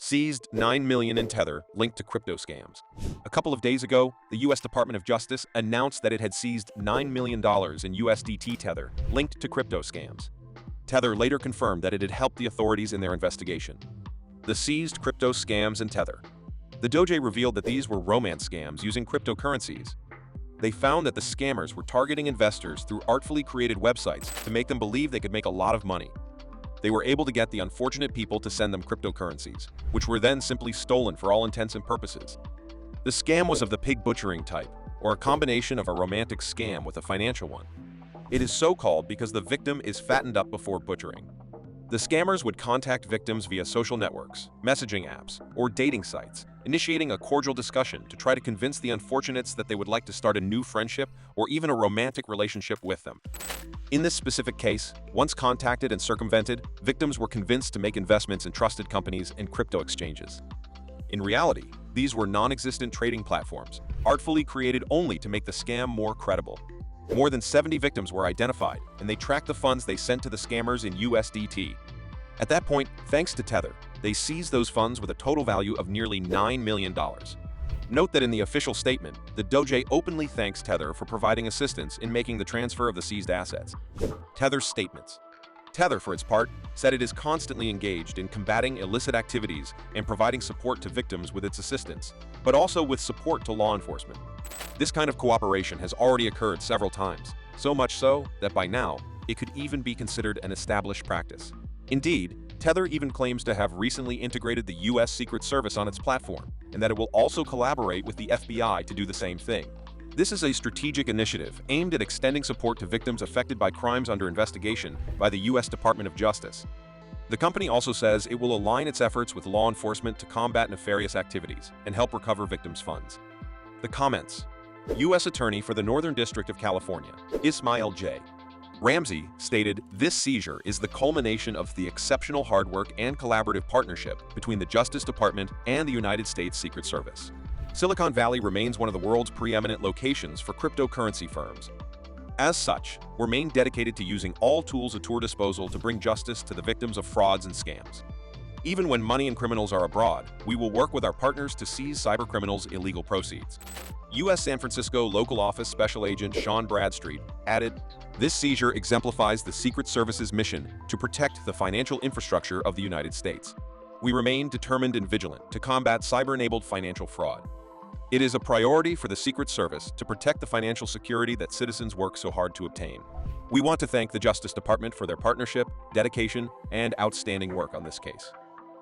Seized 9 million in Tether linked to crypto scams. A couple of days ago, the U.S. Department of Justice announced that it had seized $9 million in USDT Tether linked to crypto scams. Tether later confirmed that it had helped the authorities in their investigation. The seized crypto scams and Tether. The Doge revealed that these were romance scams using cryptocurrencies. They found that the scammers were targeting investors through artfully created websites to make them believe they could make a lot of money. They were able to get the unfortunate people to send them cryptocurrencies, which were then simply stolen for all intents and purposes. The scam was of the pig butchering type, or a combination of a romantic scam with a financial one. It is so called because the victim is fattened up before butchering. The scammers would contact victims via social networks, messaging apps, or dating sites, initiating a cordial discussion to try to convince the unfortunates that they would like to start a new friendship or even a romantic relationship with them. In this specific case, once contacted and circumvented, victims were convinced to make investments in trusted companies and crypto exchanges. In reality, these were non-existent trading platforms, artfully created only to make the scam more credible. More than 70 victims were identified, and they tracked the funds they sent to the scammers in USDT. At that point, thanks to Tether, they seized those funds with a total value of nearly $9 million. Note that in the official statement, the Doge openly thanks Tether for providing assistance in making the transfer of the seized assets. Tether's statements. Tether, for its part, said it is constantly engaged in combating illicit activities and providing support to victims with its assistance, but also with support to law enforcement. This kind of cooperation has already occurred several times, so much so that by now, it could even be considered an established practice. Indeed, Tether even claims to have recently integrated the U.S. Secret Service on its platform, and that it will also collaborate with the FBI to do the same thing. This is a strategic initiative aimed at extending support to victims affected by crimes under investigation by the U.S. Department of Justice. The company also says it will align its efforts with law enforcement to combat nefarious activities and help recover victims' funds. The comments. U.S. Attorney for the Northern District of California, Ismail J. Ramsey, stated, "This seizure is the culmination of the exceptional hard work and collaborative partnership between the Justice Department and the United States Secret Service. Silicon Valley remains one of the world's preeminent locations for cryptocurrency firms. As such, we remain dedicated to using all tools at our disposal to bring justice to the victims of frauds and scams. Even when money and criminals are abroad, we will work with our partners to seize cybercriminals' illegal proceeds." U.S. San Francisco Local Office Special Agent Sean Bradstreet added, "This seizure exemplifies the Secret Service's mission to protect the financial infrastructure of the United States. We remain determined and vigilant to combat cyber-enabled financial fraud. It is a priority for the Secret Service to protect the financial security that citizens work so hard to obtain. We want to thank the Justice Department for their partnership, dedication, and outstanding work on this case."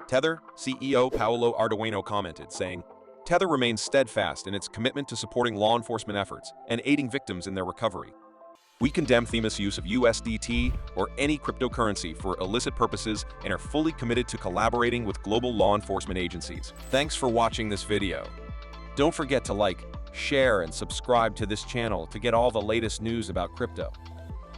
Tether CEO Paolo Ardoino commented, saying, "Tether remains steadfast in its commitment to supporting law enforcement efforts and aiding victims in their recovery. We condemn the misuse of USDT or any cryptocurrency for illicit purposes and are fully committed to collaborating with global law enforcement agencies." Thanks for watching this video. Don't forget to like, share, and subscribe to this channel to get all the latest news about crypto.